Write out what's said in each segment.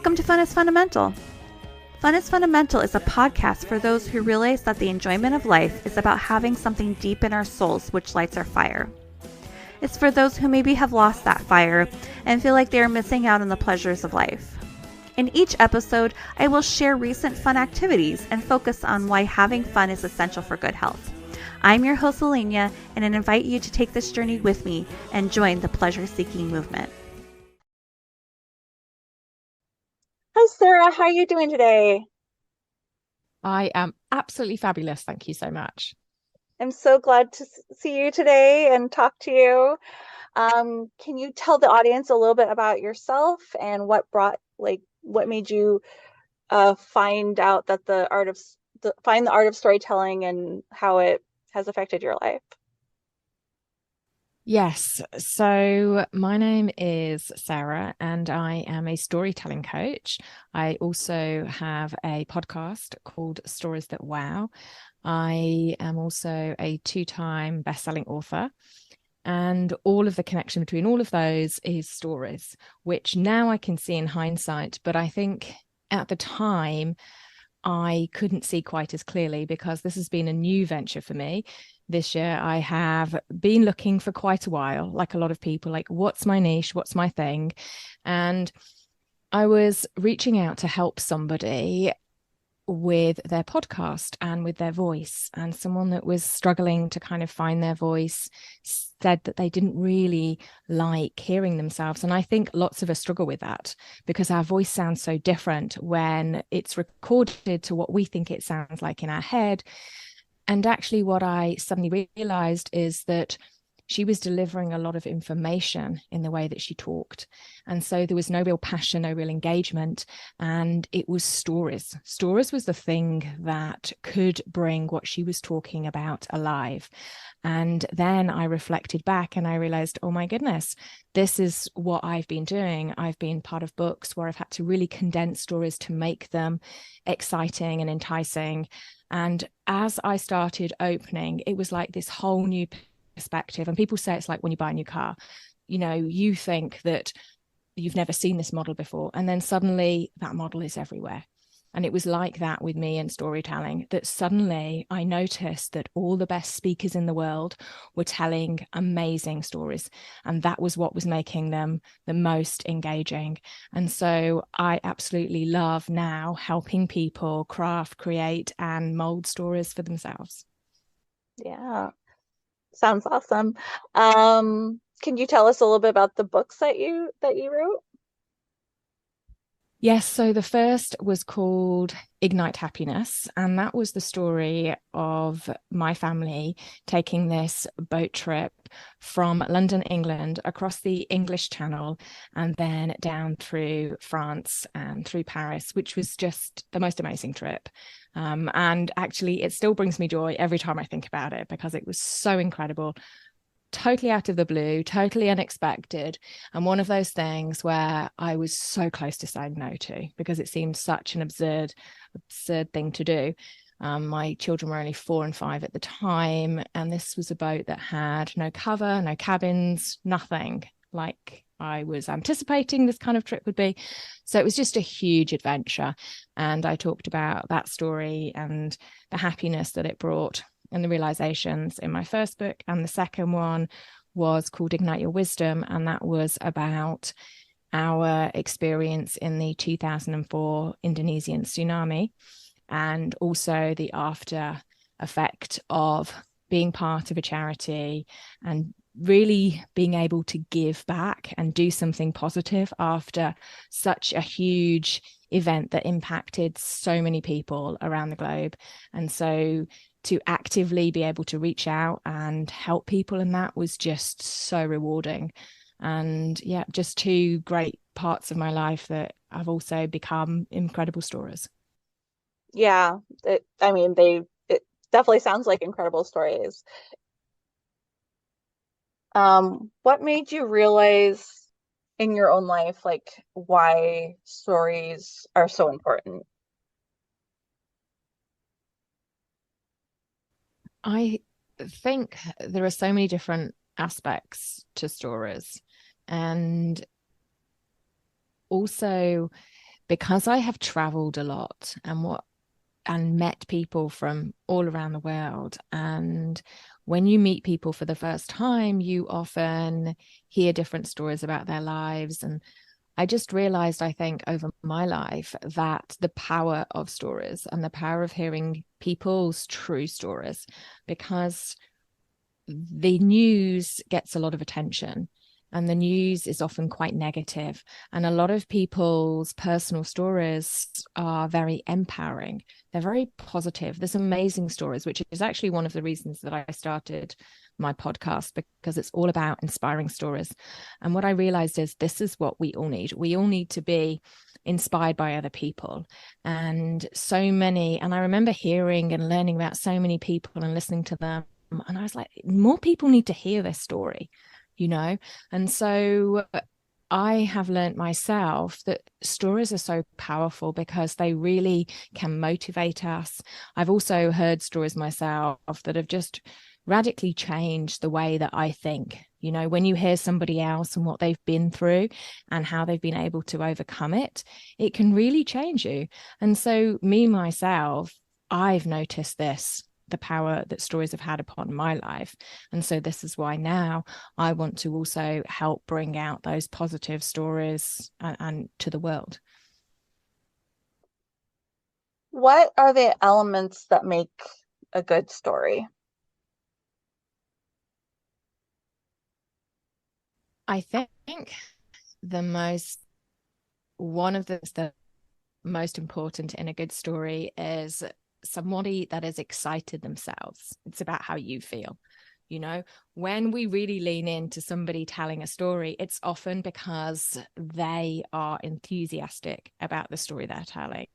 Welcome to Fun is Fundamental. Fun is Fundamental is a podcast for those who realize that the enjoyment of life is about having something deep in our souls which lights our fire. It's for those who maybe have lost that fire and feel like they are missing out on the pleasures of life. In each episode, I will share recent fun activities and focus on why having fun is essential for good health. I'm your host, Alenia, and I invite you to take this journey with me and join the pleasure-seeking movement. Hi, Sarah. How are you doing today? I am absolutely fabulous. Thank you so much. I'm so glad to see you today and talk to you. Can you tell the audience a little bit about yourself and what made you find out that find the art of storytelling and how it has affected your life? Yes. So my name is Sarah and I am a storytelling coach. I also have a podcast called Stories That Wow. I am also a two-time best-selling author. And all of the connection between all of those is stories, which now I can see in hindsight. But I think at the time, I couldn't see quite as clearly because this has been a new venture for me. This year, I have been looking for quite a while, like a lot of people, like what's my niche? What's my thing? And I was reaching out to help somebody with their podcast and with their voice, and someone that was struggling to kind of find their voice said that they didn't really like hearing themselves. And I think lots of us struggle with that because our voice sounds so different when it's recorded to what we think it sounds like in our head. And actually what I suddenly realized is that she was delivering a lot of information in the way that she talked. And so there was no real passion, no real engagement. And it was stories. Stories was the thing that could bring what she was talking about alive. And then I reflected back and I realized, oh my goodness, this is what I've been doing. I've been part of books where I've had to really condense stories to make them exciting and enticing. And as I started opening, it was like this whole new perspective. And people say it's like when you buy a new car, you think that you've never seen this model before, and then suddenly that model is everywhere. And it was like that with me in storytelling, that suddenly I noticed that all the best speakers in the world were telling amazing stories, and that was what was making them the most engaging. And so I absolutely love now helping people craft, create, and mold stories for themselves. Yeah, sounds awesome. Can you tell us a little bit about the books that you wrote? Yes, so the first was called Ignite Happiness, and that was the story of my family taking this boat trip from London, England, across the English Channel, and then down through France and through Paris, which was just the most amazing trip. And actually, it still brings me joy every time I think about it because it was so incredible, totally out of the blue, totally unexpected. And one of those things where I was so close to saying no to because it seemed such an absurd thing to do. My children were only 4 and 5 at the time. And this was a boat that had no cover, no cabins, nothing like I was anticipating this kind of trip would be. So it was just a huge adventure. And I talked about that story and the happiness that it brought and the realizations in my first book. And the second one was called Ignite Your Wisdom. And that was about our experience in the 2004 Indonesian tsunami and also the after effect of being part of a charity and really being able to give back and do something positive after such a huge event that impacted so many people around the globe. And so to actively be able to reach out and help people, and that was just so rewarding. And yeah, just two great parts of my life that have also become incredible stories. Yeah, it definitely sounds like incredible stories. What made you realize in your own life, like why stories are so important? I think there are so many different aspects to stories. And also, because I have traveled a lot and met people from all around the world. And when you meet people for the first time, you often hear different stories about their lives. And I just realized, I think, over my life, that the power of stories and the power of hearing people's true stories, because the news gets a lot of attention and the news is often quite negative, and a lot of people's personal stories are very empowering. They're very positive. There's amazing stories, which is actually one of the reasons that I started my podcast, because it's all about inspiring stories. And what I realized is this is what we all need. We all need to be inspired by other people. And so many, and I remember hearing and learning about so many people and listening to them, and I was like, more people need to hear this story, you know? And so I have learned myself that stories are so powerful because they really can motivate us. I've also heard stories myself that have just radically changed the way that I think. You know, when you hear somebody else and what they've been through and how they've been able to overcome it, it can really change you. And so me, myself, I've noticed this, the power that stories have had upon my life. And so this is why now I want to also help bring out those positive stories and to the world. What are the elements that make a good story? I think the most one of the most important in a good story is somebody that is excited themselves. It's about how you feel. You know, when we really lean into somebody telling a story, it's often because they are enthusiastic about the story they're telling.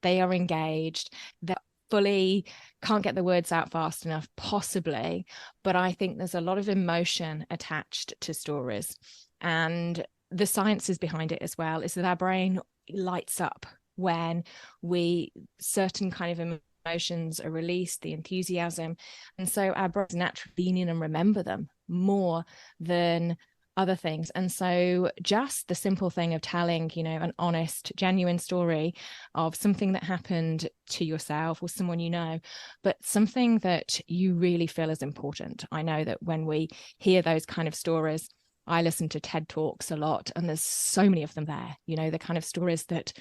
They are engaged. They're fully can't get the words out fast enough, possibly. But I think there's a lot of emotion attached to stories. And the science is behind it as well, is that our brain lights up when we certain kind of emotions are released, the enthusiasm. And so our brains naturally lean in and remember them more than other things. And so just the simple thing of telling, you know, an honest, genuine story of something that happened to yourself or someone you know, but something that you really feel is important. I know that when we hear those kind of stories, I listen to TED Talks a lot, and there's so many of them there, you know, the kind of stories that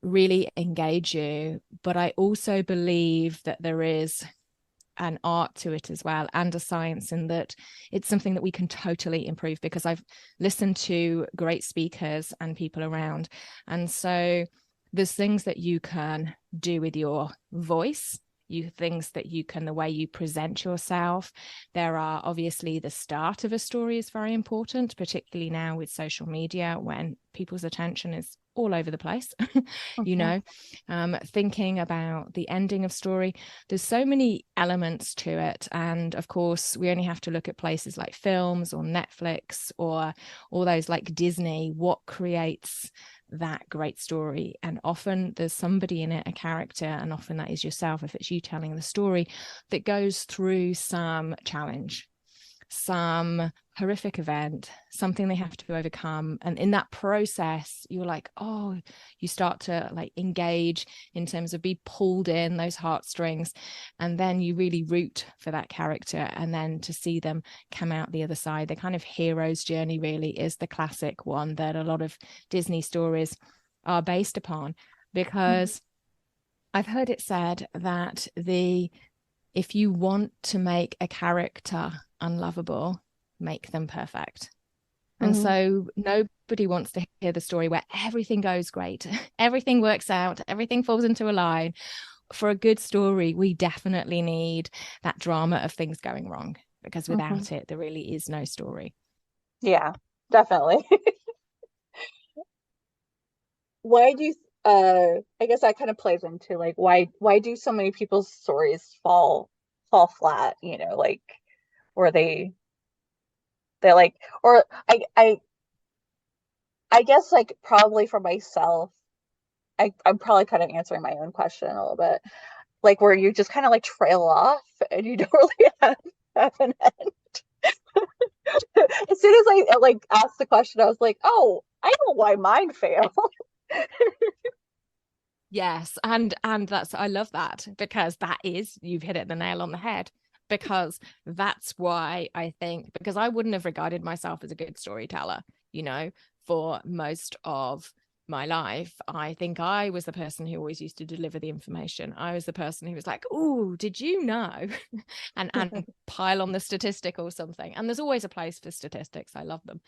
really engage you. But I also believe that there is an art to it as well, and a science, in that it's something that we can totally improve, because I've listened to great speakers and people around. And so there's things that you can do with your voice, things that you can, the way you present yourself. There are obviously the start of a story is very important, particularly now with social media when people's attention is all over the place. You know, thinking about the ending of story, there's so many elements to it. And of course, we only have to look at places like films or Netflix or all those like Disney. What creates that great story? And often there's somebody in it, a character, and often that is yourself, if it's you telling the story, that goes through some challenge, some horrific event, something they have to overcome. And in that process, you're like, oh, you start to like engage in terms of be pulled in those heartstrings. And then you really root for that character. And then to see them come out the other side, the kind of hero's journey really is the classic one that a lot of Disney stories are based upon. Because I've heard it said that if you want to make a character unlovable, make them perfect. And so nobody wants to hear the story where everything goes great, everything works out, everything falls into a line. For a good story, we definitely need that drama of things going wrong, because without it, there really is no story. Yeah, definitely. Why do you, I guess that kind of plays into like why do so many people's stories fall flat, you know, like, or they like, or I guess like probably for myself, I'm probably kind of answering my own question a little bit, like where you just kind of like trail off and you don't really have an end. As soon as I like asked the question, I was like, oh, I know why mine fail. Yes, and that's, I love that, because that is, you've hit it the nail on the head, because that's why I think, because I wouldn't have regarded myself as a good storyteller, you know, for most of my life. I think I was the person who always used to deliver the information. I was the person who was like, "Oh, did you know?" and pile on the statistic or something. And there's always a place for statistics. I love them.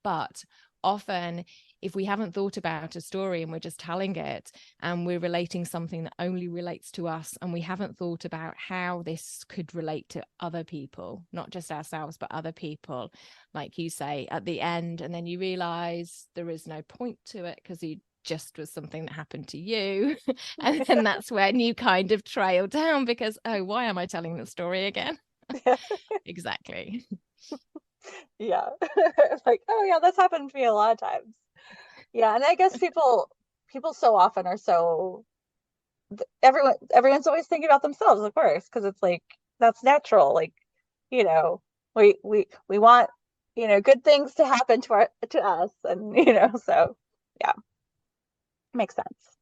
But often, if we haven't thought about a story and we're just telling it, and we're relating something that only relates to us, and we haven't thought about how this could relate to other people, not just ourselves but other people, like you say at the end, and then you realize there is no point to it because you just was something that happened to you. And then that's when you kind of trail down, because, oh, why am I telling the story again? Exactly. Yeah. It's like, oh yeah, that's happened to me a lot of times. Yeah, and I guess people so often are so everyone's always thinking about themselves, of course, because it's like that's natural. Like, you know, we want, good things to happen to us, and so yeah, makes sense.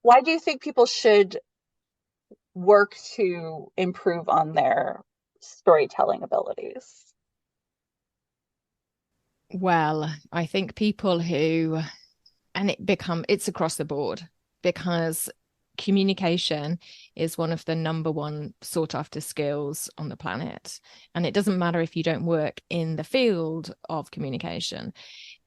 Why do you think people should work to improve on their storytelling abilities? Well, I think people who, and it's across the board, because communication is one of the number one sought after skills on the planet. And it doesn't matter if you don't work in the field of communication.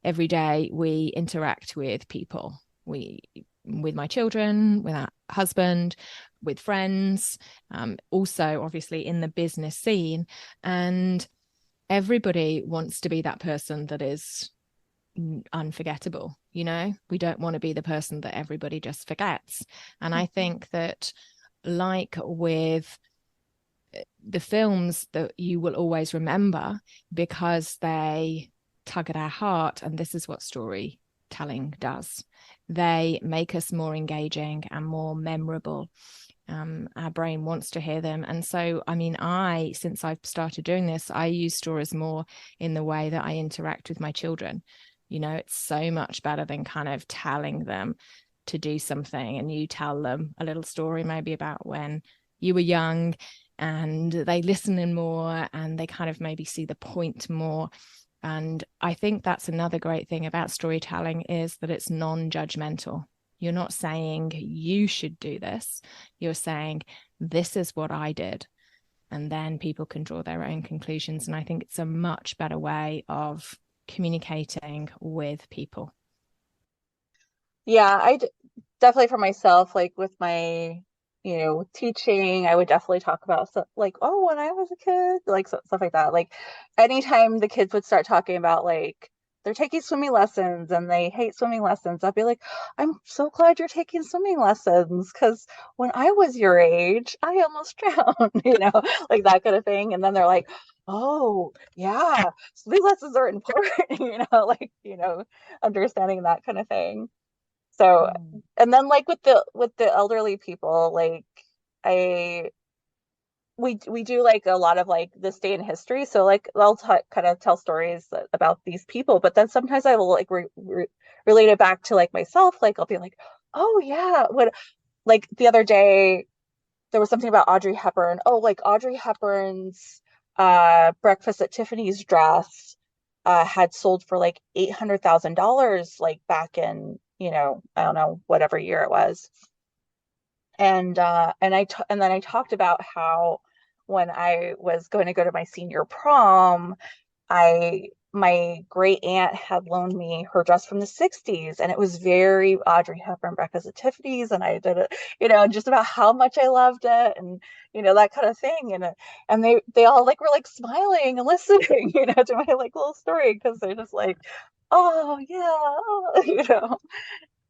Every day we interact with people, with my children, with our husband, with friends, also obviously in the business scene. And everybody wants to be that person that is unforgettable. We don't want to be the person that everybody just forgets. And I think that, like with the films, that you will always remember because they tug at our heart, and this is what storytelling does. They make us more engaging and more memorable. Our brain wants to hear them. And so, I mean, since I've started doing this, I use stories more in the way that I interact with my children. It's so much better than kind of telling them to do something, and you tell them a little story maybe about when you were young, and they listen in more, and they kind of maybe see the point more. And I think that's another great thing about storytelling, is that it's non-judgmental. You're not saying you should do this. You're saying, this is what I did. And then people can draw their own conclusions. And I think it's a much better way of communicating with people. Yeah, definitely for myself, like with my, teaching, I would definitely talk about stuff like, oh, when I was a kid, like stuff like that. Like anytime the kids would start talking about like they're taking swimming lessons and they hate swimming lessons, I'd be like, I'm so glad you're taking swimming lessons because when I was your age, I almost drowned, like that kind of thing. And then they're like, oh, yeah, swimming lessons are important, understanding that kind of thing. So, Mm. and then like with the elderly people, like I we do like a lot of like this day in history. So like I'll kind of tell stories about these people, but then sometimes I will like relate it back to like myself. Like I'll be like, oh yeah, what like the other day there was something about Audrey Hepburn. Oh, like Audrey Hepburn's Breakfast at Tiffany's dress had sold for like $800,000 like back in, I don't know, whatever year it was. And then I talked about how when I was going to go to my senior prom, my great aunt had loaned me her dress from the 60s, and it was very Audrey Hepburn Breakfast at Tiffany's, and I did it, just about how much I loved it, and that kind of thing. And they all like were like smiling and listening, to my like little story, because they're just like, oh yeah, oh,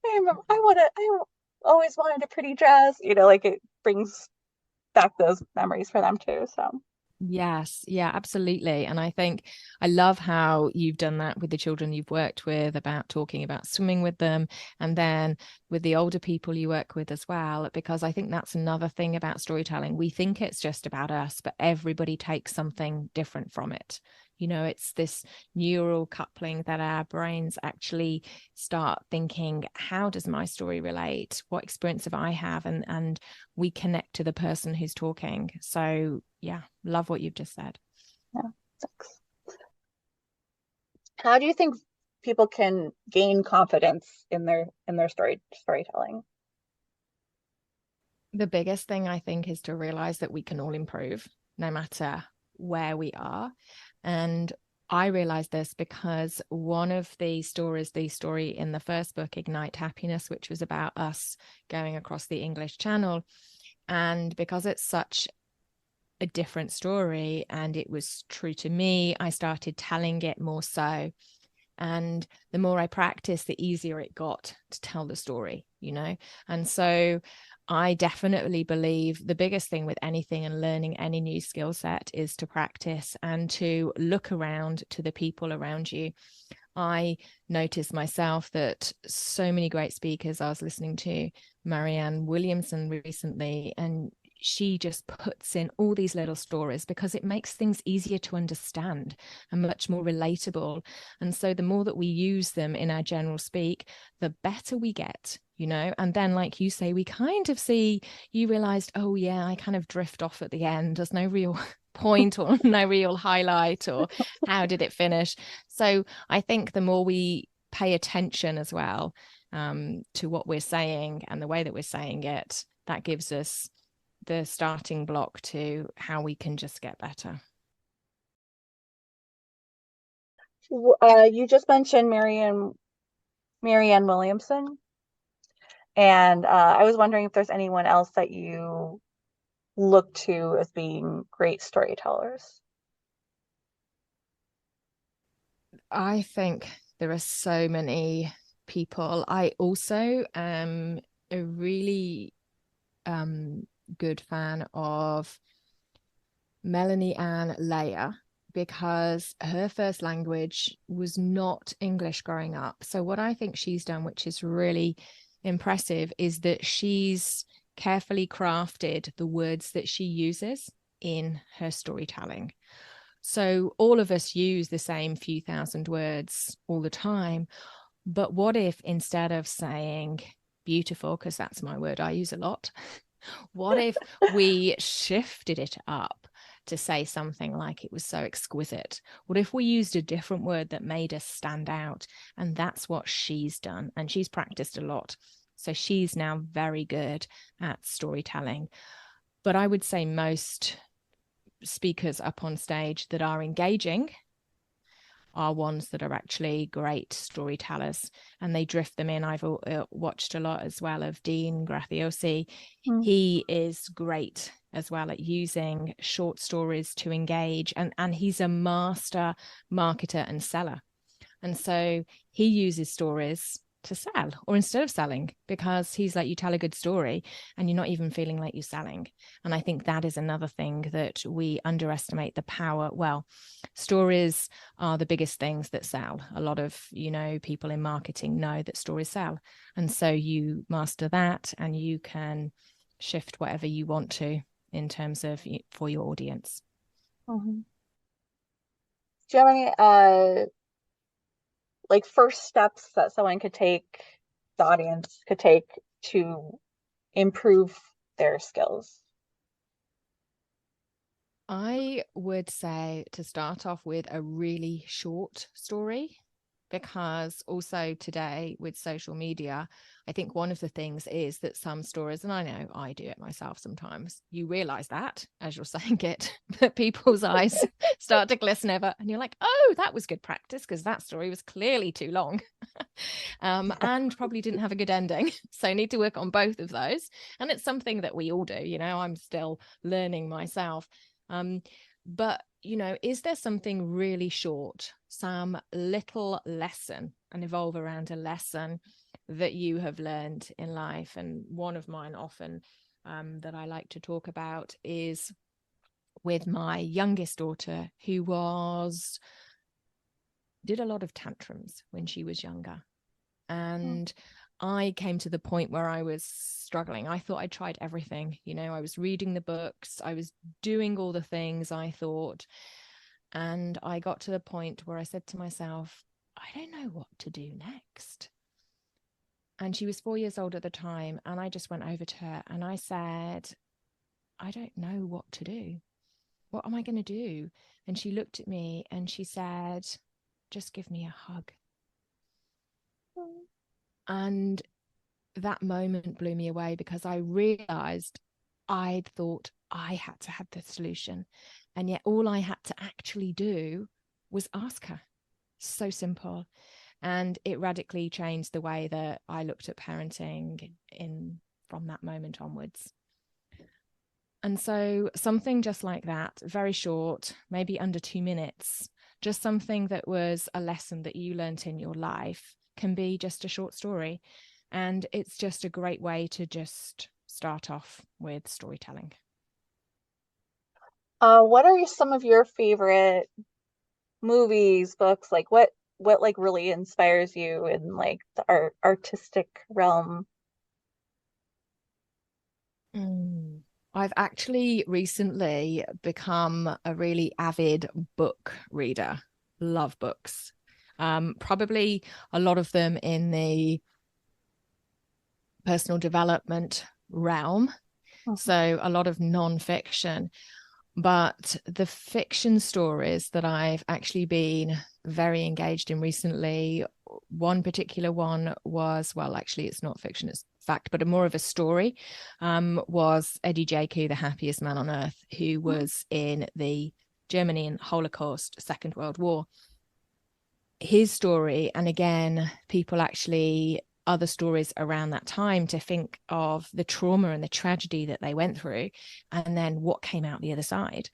I remember I always wanted a pretty dress, like it brings back those memories for them too. So Yes, yeah, absolutely. And I think I love how you've done that with the children you've worked with, about talking about swimming with them, and then with the older people you work with as well, because I think that's another thing about storytelling. We think it's just about us, but everybody takes something different from it. It's this neural coupling that our brains actually start thinking, how does my story relate? What experience have I have? And we connect to the person who's talking. So yeah, love what you've just said. Yeah, thanks. How do you think people can gain confidence in their storytelling? The biggest thing I think is to realize that we can all improve no matter where we are. And I realized this because one of the story in the first book, Ignite Happiness, which was about us going across the English Channel. And because it's such a different story and it was true to me, I started telling it more so. And the more I practiced, the easier it got to tell the story, And so I definitely believe the biggest thing with anything and learning any new skill set is to practice and to look around to the people around you. I noticed myself that so many great speakers, I was listening to Marianne Williamson recently, and she just puts in all these little stories because it makes things easier to understand and much more relatable. And so the more that we use them in our general speak, the better we get, and then, like you say, we kind of see, you realized, oh yeah, I kind of drift off at the end. There's no real point or no real highlight, or how did it finish? So I think the more we pay attention as well to what we're saying and the way that we're saying it, that gives us the starting block to how we can just get better. You just mentioned Marianne Williamson, and I was wondering if there's anyone else that you look to as being great storytellers. I think there are so many people. I also am a really good fan of Melanie Ann Leyer, because her first language was not English growing up. So what I think she's done, which is really impressive, is that she's carefully crafted the words that she uses in her storytelling. So all of us use the same few thousand words all the time. But what if, instead of saying beautiful, because that's my word I use a lot, what if we shifted it up to say something like it was so exquisite? What if we used a different word that made us stand out? And that's what she's done. And she's practiced a lot. So she's now very good at storytelling. But I would say most speakers up on stage that are engaging are ones that are actually great storytellers, and they drift them in. I've watched a lot as well of Dean Graziosi. He is great as well at using short stories to engage, and he's a master marketer and seller. And so he uses stories to sell, or instead of selling, because he's like, you tell a good story and you're not even feeling like you're selling. And I think that is another thing that we underestimate the power. Well, stories are the biggest things that sell. A lot of, people in marketing know that stories sell. And so you master that and you can shift whatever you want to in terms of for your audience. Mm-hmm. Do you have any first steps that someone could take, the audience could take, to improve their skills? I would say to start off with a really short story, because also today with social media, I think one of the things is that some stories, and I know I do it myself sometimes, you realize that as you're saying it, that people's eyes start to glisten over and you're like, oh, that was good practice, because that story was clearly too long and probably didn't have a good ending. So I need to work on both of those. And it's something that we all do. I'm still learning myself. But, is there something really short, some little lesson, and evolve around a lesson that you have learned in life? And one of mine often that I like to talk about is with my youngest daughter, who did a lot of tantrums when she was younger. And I came to the point where I was struggling. I thought I tried everything. I was reading the books. I was doing all the things I thought. And I got to the point where I said to myself, I don't know what to do next. And she was 4 years old at the time. And I just went over to her and I said, I don't know what to do. What am I going to do? And she looked at me and she said, just give me a hug. And that moment blew me away, because I realized I'd thought I had to have the solution. And yet all I had to actually do was ask her. So simple. And it radically changed the way that I looked at parenting from that moment onwards. And so something just like that, very short, maybe under 2 minutes, just something that was a lesson that you learnt in your life, can be just a short story. And it's just a great way to just start off with storytelling. What are some of your favorite movies, books? Like what like really inspires you in like the artistic realm? I've actually recently become a really avid book reader. Love books. Probably a lot of them in the personal development realm. So a lot of non-fiction. But the fiction stories that I've actually been very engaged in recently, one particular one was, well, actually, it's not fiction, it's fact, but more of a story, was Eddie Jaku, the happiest man on earth, who was in the Germany Holocaust, Second World War. His story, and again, people actually, other stories around that time, to think of the trauma and the tragedy that they went through and then what came out the other side.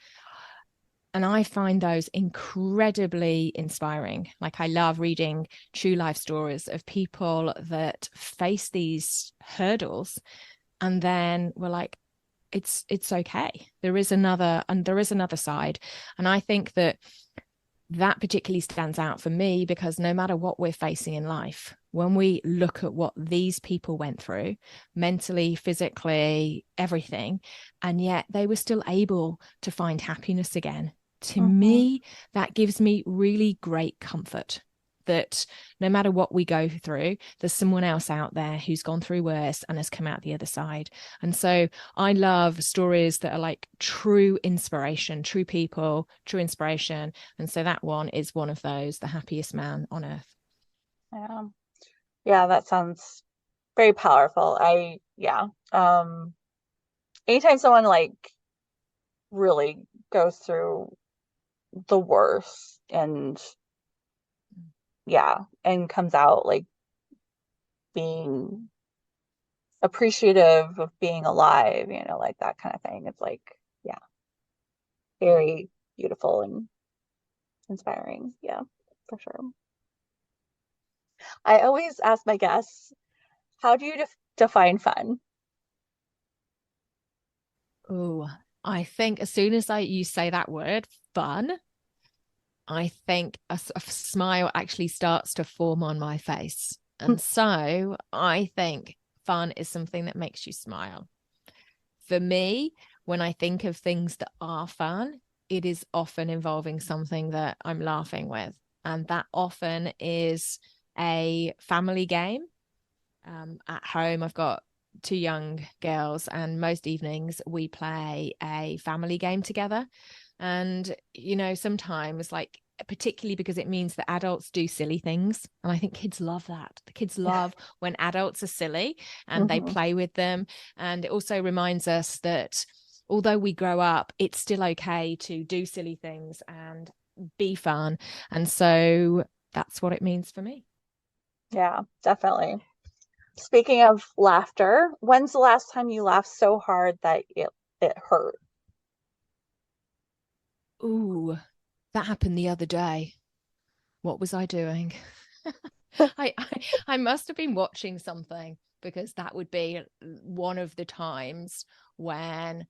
And I find those incredibly inspiring. Like, I love reading true life stories of people that face these hurdles and then were like, it's okay. There is another side. And I think that particularly stands out for me, because no matter what we're facing in life, when we look at what these people went through mentally, physically, everything, and yet they were still able to find happiness again, to me, that gives me really great comfort, that no matter what we go through, there's someone else out there who's gone through worse and has come out the other side. And so I love stories that are like true inspiration, true people, true inspiration. And so that one is one of those, The Happiest Man on Earth. Yeah, that sounds very powerful. Anytime someone like really goes through the worst and comes out like being appreciative of being alive, like that kind of thing. It's like, very beautiful and inspiring. Yeah, for sure. I always ask my guests, how do you define fun? Oh, I think as soon as you say that word, fun, I think a smile actually starts to form on my face. And so I think fun is something that makes you smile. For me, when I think of things that are fun, it is often involving something that I'm laughing with. And that often is a family game. At home, I've got 2 young girls, and most evenings we play a family game together. And, sometimes, like, particularly because it means that adults do silly things. And I think kids love that. The kids love when adults are silly and they play with them. And it also reminds us that although we grow up, it's still okay to do silly things and be fun. And so that's what it means for me. Yeah, definitely. Speaking of laughter, when's the last time you laughed so hard that it hurt? Ooh, that happened the other day. What was I doing? I must have been watching something, because that would be one of the times when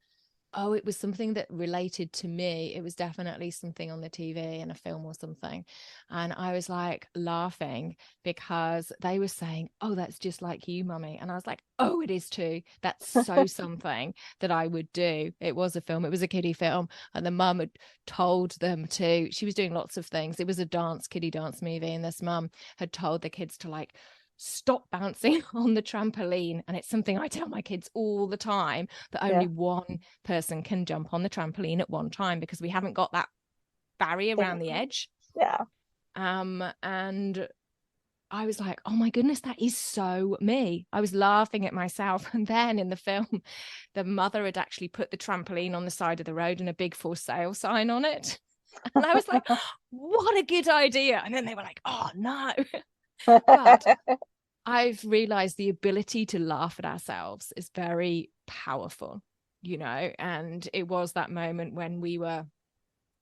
oh, it was something that related to me. It was definitely something on the TV in a film or something. And I was like laughing because they were saying, oh, that's just like you, mummy. And I was like, oh, it is too. That's so something that I would do. It was a film. It was a kiddie film. And the mum had told them to, she was doing lots of things. It was a kiddie dance movie. And this mum had told the kids to like, stop bouncing on the trampoline. And it's something I tell my kids all the time, that only one person can jump on the trampoline at one time, because we haven't got that barrier around the edge. Yeah. And I was like, oh my goodness, that is so me. I was laughing at myself. And then in the film, the mother had actually put the trampoline on the side of the road and a big for sale sign on it. And I was like, what a good idea. And then they were like, oh no. But I've realized the ability to laugh at ourselves is very powerful, you know, and it was that moment when we were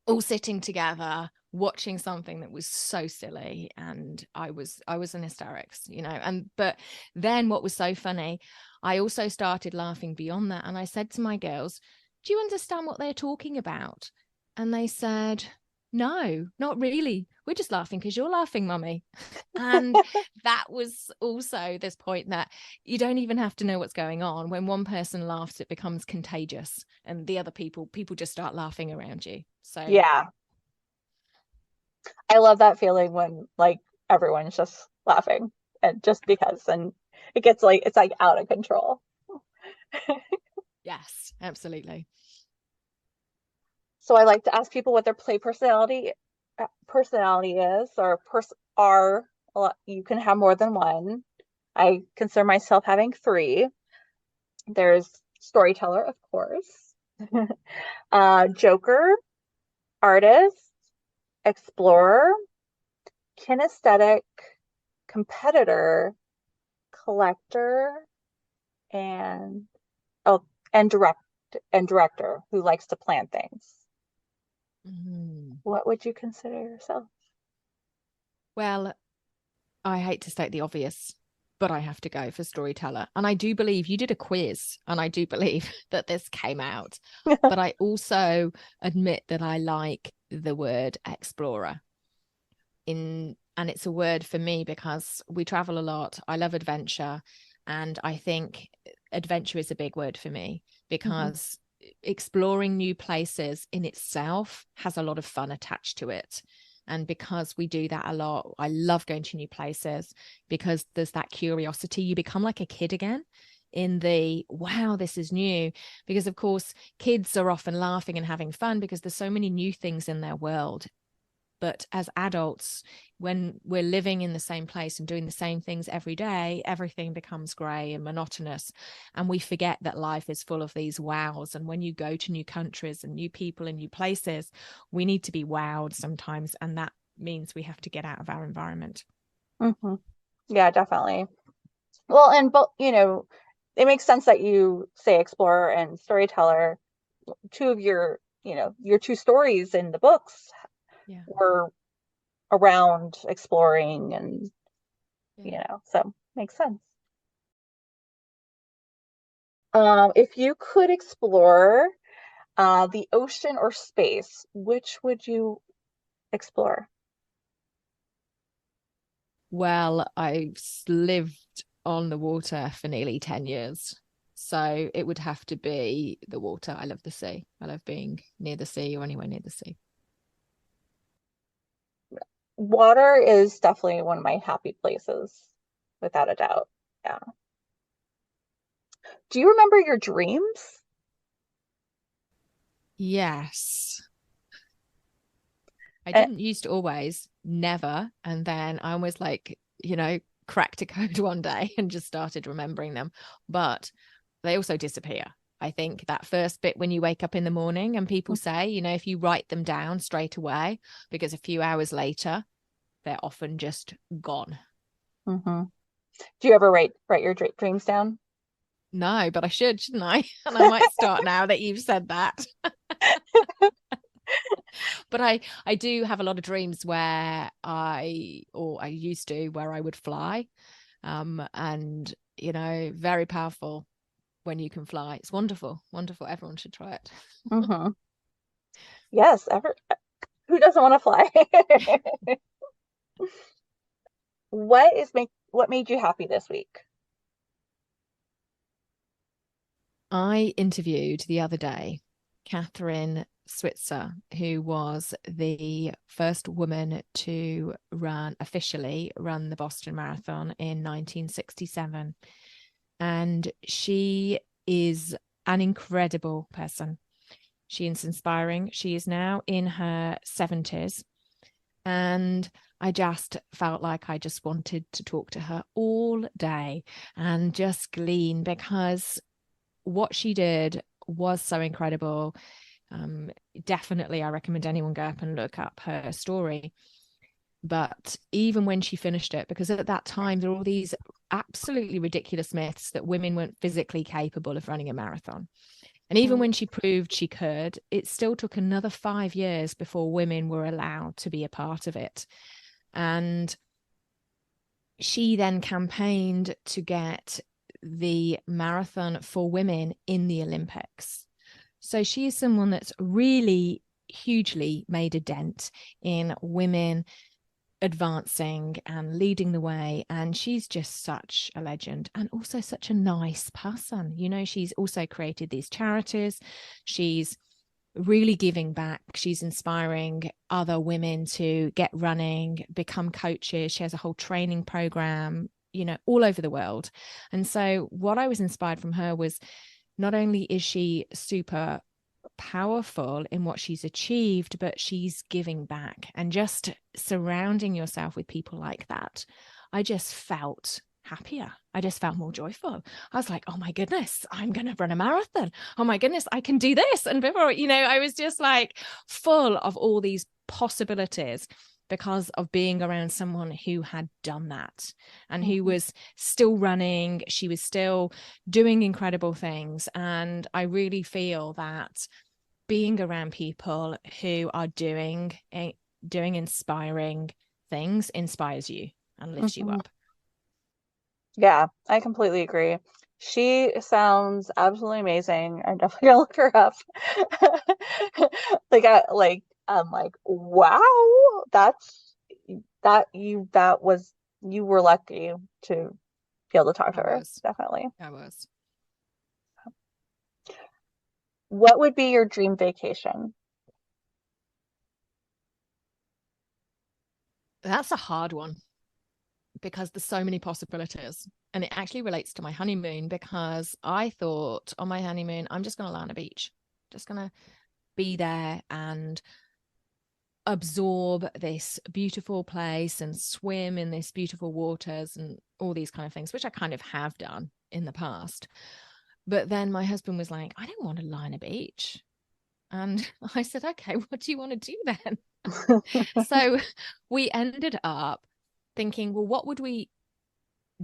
all sitting together watching something that was so silly, and I was in hysterics, you know. And but then what was so funny, I also started laughing beyond that, and I said to my girls, do you understand what they're talking about? And they said, no, not really. We're just laughing because you're laughing, mummy. And that was also this point that you don't even have to know what's going on. When one person laughs, it becomes contagious, and the other people just start laughing around you. So yeah, I love that feeling when like everyone's just laughing and just because, and it gets like, it's like out of control. yes, absolutely. So I like to ask people what their play personality is, or are. You can have more than one. I consider myself having three. There's storyteller, of course, joker, artist, explorer, kinesthetic, competitor, collector, and and director who likes to plan things. What would you consider yourself? Well, I hate to state the obvious, but I have to go for storyteller. And I do believe you did a quiz, and I do believe that this came out. But I also admit that I like the word explorer. And it's a word for me because we travel a lot. I love adventure. And I think adventure is a big word for me, because exploring new places in itself has a lot of fun attached to it. And because we do that a lot, I love going to new places, because there's that curiosity. You become like a kid again in the, wow, this is new. Because of course, kids are often laughing and having fun because there's so many new things in their world. But as adults, when we're living in the same place and doing the same things every day, everything becomes grey and monotonous. And we forget that life is full of these wows. And when you go to new countries and new people and new places, we need to be wowed sometimes. And that means we have to get out of our environment. Yeah, definitely. Well, and but it makes sense that you say explorer and storyteller. Two of your two stories in the books were around exploring, and so makes sense. If you could explore the ocean or space, which would you explore? Well, I've lived on the water for nearly 10 years. So it would have to be the water. I love the sea. I love being near the sea or anywhere near the sea. Water is definitely one of my happy places, without a doubt. Yeah. Do you remember your dreams? Yes. I didn't used to always, never. And then I almost cracked a code one day and just started remembering them. But they also disappear. I think that first bit when you wake up in the morning and people say, if you write them down straight away, because a few hours later, they're often just gone. Do you ever write your dreams down? No, but I should, shouldn't I? And I might start now that you've said that. But I do have a lot of dreams where I used to, where I would fly. And, very powerful. when you can fly. It's wonderful. Wonderful. Everyone should try it. Mm-hmm. Yes, who doesn't want to fly? What made you happy this week? I interviewed the other day Catherine Switzer, who was the first woman to officially run the Boston Marathon in 1967. And she is an incredible person. She is inspiring. She is now in her 70s. And I just felt like I just wanted to talk to her all day and just glean, because what she did was so incredible. Definitely, I recommend anyone go up and look up her story. But even when she finished it, because at that time there were all these absolutely ridiculous myths that women weren't physically capable of running a marathon. And even when she proved she could, it still took another 5 years before women were allowed to be a part of it. And she then campaigned to get the marathon for women in the Olympics. So she is someone that's really hugely made a dent in women advancing and leading the way. And she's just such a legend, and also such a nice person. You know, she's also created these charities. She's really giving back. She's inspiring other women to get running, become coaches. She has a whole training program, you know, all over the world. And so what I was inspired from her was, not only is she super powerful in what she's achieved, but she's giving back. And just surrounding yourself with people like that, I just felt happier. I just felt more joyful. I was like, oh my goodness, I'm going to run a marathon. Oh my goodness, I can do this. And before, you know, I was just like full of all these possibilities, because of being around someone who had done that and who was still running. She was still doing incredible things. And I really feel that being around people who are doing inspiring things inspires you and lifts you up. Yeah, I completely agree. She sounds absolutely amazing. I'm definitely gonna look her up. I'm like, wow, you were lucky to be able to talk to her. Definitely. I was. What would be your dream vacation? That's a hard one, because there's so many possibilities. And it actually relates to my honeymoon, because I thought on my honeymoon, I'm just going to lie on a beach, just going to be there and absorb this beautiful place and swim in this beautiful waters and all these kind of things, which I kind of have done in the past. But then my husband was like, I don't want to lie on a beach. And I said, okay, what do you want to do then? So we ended up thinking, well, what would we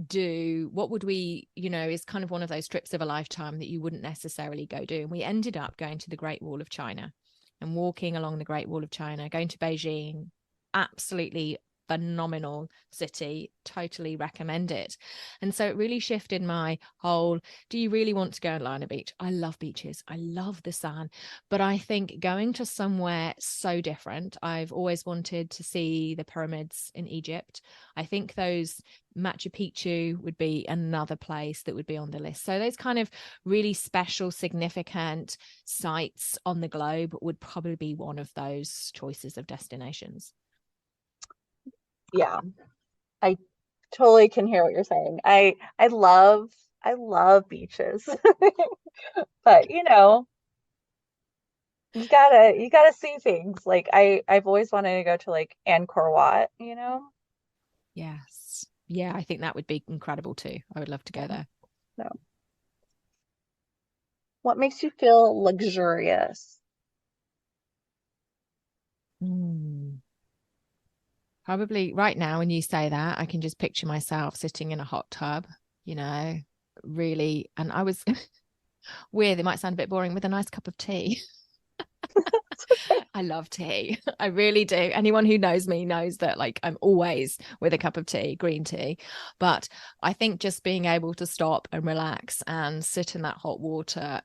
do? What would we, you know, is kind of one of those trips of a lifetime that you wouldn't necessarily go do. And we ended up going to the Great Wall of China and walking along the Great Wall of China, going to Beijing. Absolutely phenomenal city, totally recommend it. And so it really shifted my whole, do you really want to go and lie on a beach? I love beaches, I love the sun, but I think going to somewhere so different. I've always wanted to see the pyramids in Egypt. I think those Machu Picchu would be another place that would be on the list. So those kind of really special, significant sites on the globe would probably be one of those choices of destinations. Yeah, I totally can hear what you're saying. I love beaches. But you know, you gotta see things. Like I've always wanted to go to like Angkor Wat, you know? Yes. Yeah, I think that would be incredible too. I would love to go there. So, what makes you feel luxurious? Probably right now, when you say that, I can just picture myself sitting in a hot tub, you know, really. And I was weird, it might sound a bit boring, with a nice cup of tea. I love tea. I really do. Anyone who knows me knows that like I'm always with a cup of tea, green tea. But I think just being able to stop and relax and sit in that hot water,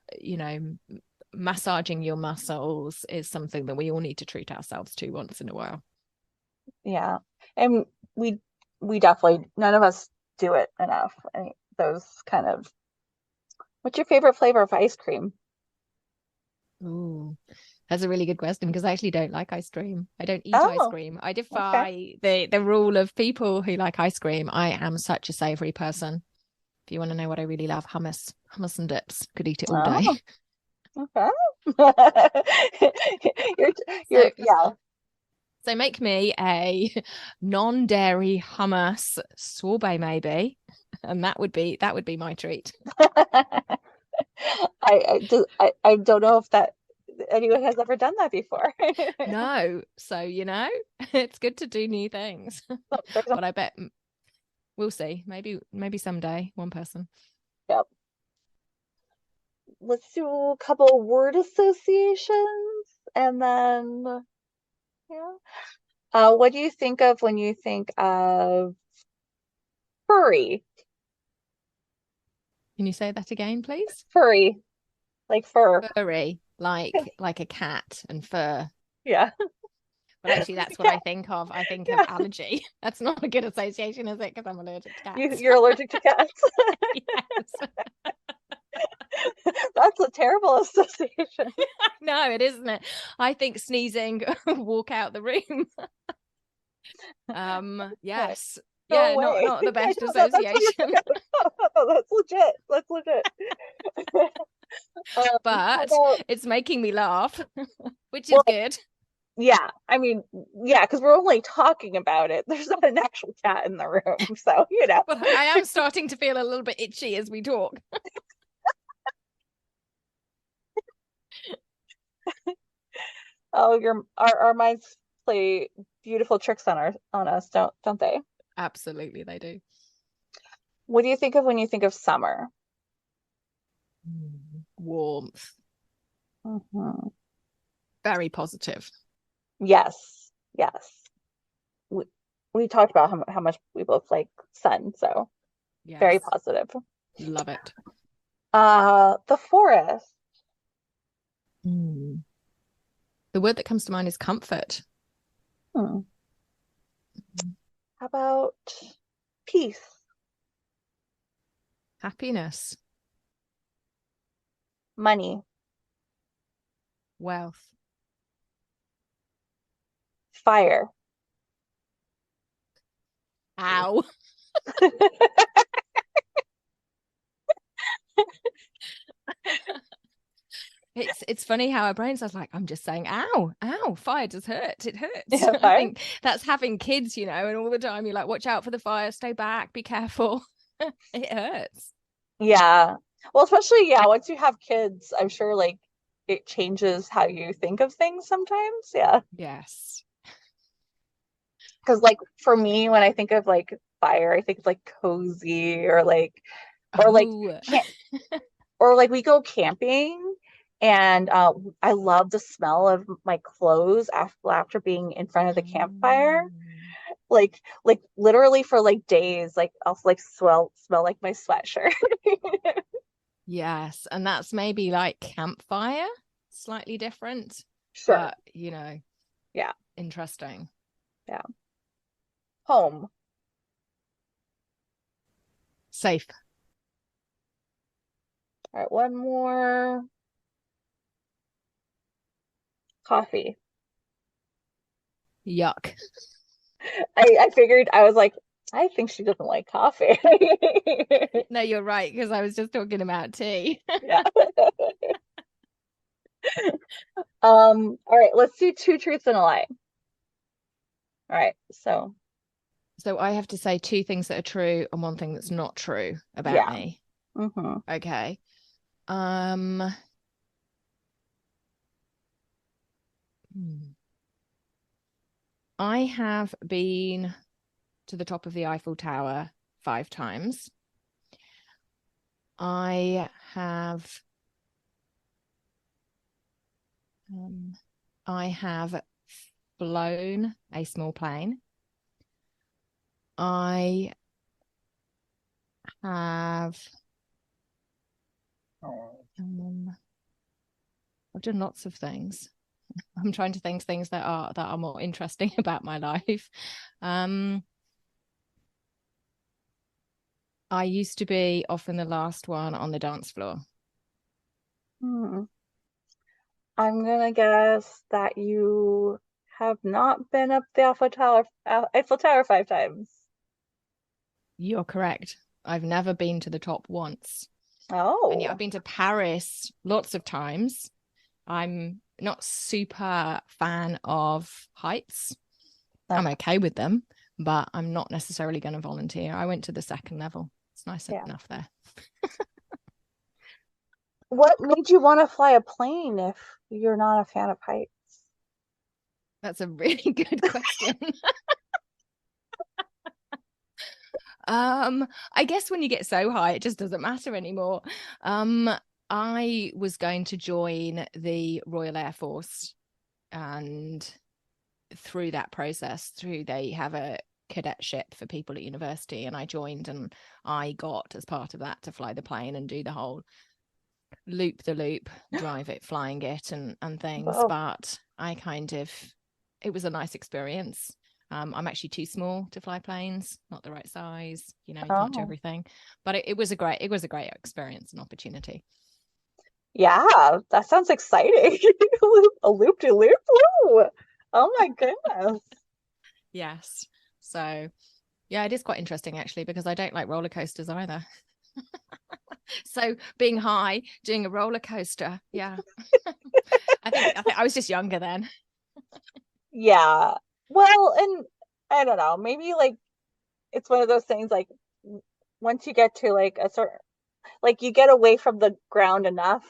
massaging your muscles is something that we all need to treat ourselves to once in a while. Yeah. And we definitely, none of us do it enough. I mean, those kind of, what's your favorite flavor of ice cream? Ooh, that's a really good question because I actually don't like ice cream. I don't eat ice Oh, cream. I okay. defy the rule of people who like ice cream. I am such a savory person. If you want to know what I really love, hummus and dips. Could eat it all day. Oh, okay. You're, So, yeah. so make me a non-dairy hummus sorbet maybe, and that would be my treat. I don't know if that anyone has ever done that before. No, so it's good to do new things. But I bet we'll see. Maybe someday, one person. Yep. Let's do a couple word associations and then yeah. What do you think of when you think of furry? Can you say that again, please? Furry, like fur. Furry, like a cat and fur. Yeah. But actually, that's what I think of. I think of Yeah. allergy. That's not a good association, is it? Because I'm allergic to cats. You're allergic to cats. Yes. That's a terrible association. No, it isn't it. I think sneezing, walk out the room. Yes. No Yeah, way. not the best I know, association. that's legit. That's legit. How But about, it's making me laugh, which is well, good. yeah, I mean, yeah, because we're only talking about it. There's not an actual cat in the room, so But I am starting to feel a little bit itchy as we talk. Oh, our minds play beautiful tricks on us, don't they? Absolutely, they do. What do you think of when you think of summer? Warmth. Mhm. Very positive. Yes, yes. We, we talked about how much we both like sun, so very Yes. positive. Love it. The forest. Mm. The word that comes to mind is comfort. Hmm. How about peace, Happiness. money, Wealth. fire? Ow. It's funny how our brains are like, I'm just saying, ow, ow, fire does hurt. It hurts. Yeah, I fire. think that's having kids, and all the time you're like, watch out for the fire, stay back, be careful. It hurts. Yeah. Well, especially, yeah, once you have kids, I'm sure like it changes how you think of things sometimes. Yeah. Yes. Because like for me, when I think of like fire, I think of like cozy or like Oh, can't or like we go camping and I love the smell of my clothes after being in front of the campfire. Like literally for like days, like I'll like smell like my sweatshirt. yes. And that's maybe like campfire, slightly different, Sure. but Yeah. interesting. Yeah. Home. Safe. All right, one more. Coffee. Yuck. I figured I was like, I think she doesn't like coffee. No, you're right, because I was just talking about tea. Yeah. All right, let's do two truths and a lie. All right, so So I have to say two things that are true and one thing that's not true about yeah. me. Mm-hmm. Okay. Um, I have been to the top of the Eiffel Tower 5 times. I have I have flown a small plane. I have I've done lots of things. I'm trying to think things that are more interesting about my life. I used to be often the last one on the dance floor. I'm gonna guess that you have not been up the Eiffel Tower 5 times. You're correct. I've never been to the top once. And yet Oh, I've been to Paris lots of times. I'm not super fan of heights. I'm okay with them, but I'm not necessarily going to volunteer. I went to the second level. It's nice yeah. enough there. What made you want to fly a plane if you're not a fan of heights? That's a really good question. I guess when you get so high, it just doesn't matter anymore. I was going to join the Royal Air Force, and through that process, they have a cadetship for people at university, and I joined, and I got, as part of that, to fly the plane and do the whole loop the loop, drive it, flying it, and things. Whoa. But it was a nice experience. I'm actually too small to fly planes, not the right size. You can't do everything. But it was a great experience and opportunity. Yeah, that sounds exciting. A loop de loop. Oh my goodness. Yes. So yeah, it is quite interesting actually, because I don't like roller coasters either. So being high, doing a roller coaster, yeah. I think I was just younger then. Yeah. Well, and I don't know, maybe like it's one of those things like once you get to like a certain, like you get away from the ground enough,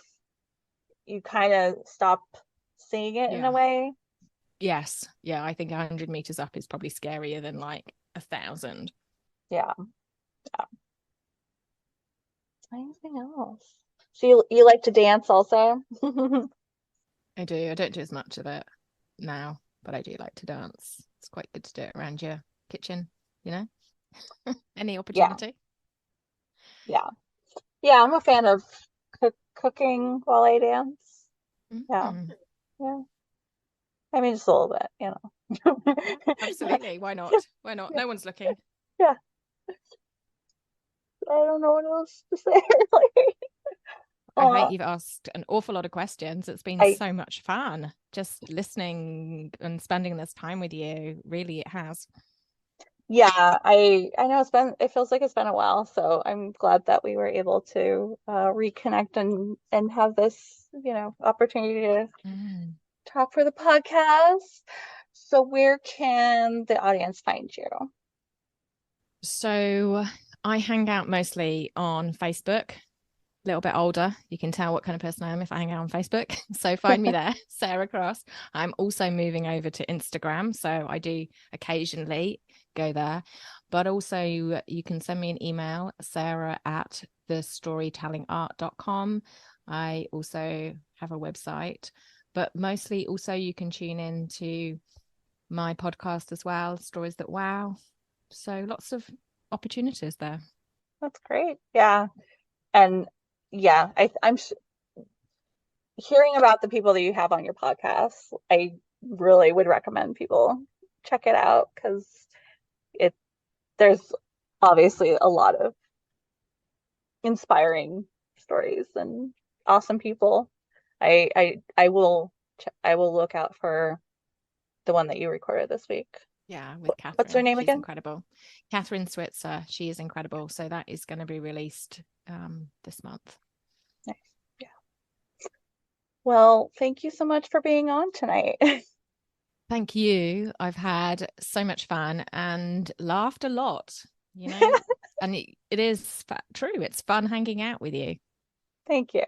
you kind of stop seeing it in a way. Yes. Yeah, I think 100 meters up is probably scarier than like 1,000. Yeah. Yeah. Anything else? So you like to dance also? I do. I don't do as much of it now, but I do like to dance. It's quite good to do it around your kitchen, any opportunity. Yeah. Yeah, I'm a fan of cooking while I dance. Yeah. Yeah. I mean, just a little bit. Absolutely. Why not? Why not? No one's looking. Yeah. I don't know what else to say. I think you've asked an awful lot of questions. It's been so much fun just listening and spending this time with you. Really, it has. Yeah, I know it feels like it's been a while, so I'm glad that we were able to reconnect and have this, opportunity to talk for the podcast. So where can the audience find you? So I hang out mostly on Facebook. A little bit older, you can tell what kind of person I am if I hang out on Facebook. So find me there, Sarah Cross. I'm also moving over to Instagram, so I do occasionally go there, but also you can send me an email, sarah@thestorytellingart.com. I also have a website, but mostly also you can tune in to my podcast as well, Stories That Wow. So lots of opportunities there. That's great. Yeah. And yeah, I'm hearing about the people that you have on your podcast. I really would recommend people check it out because there's obviously a lot of inspiring stories and awesome people. I will look out for the one that you recorded this week. Yeah, with Catherine. What's her name She's again? incredible. Catherine Switzer. She is incredible. So that is going to be released this month. Nice. Yeah. Well, thank you so much for being on tonight. Thank you. I've had so much fun and laughed a lot, and it is true. It's fun hanging out with you. Thank you.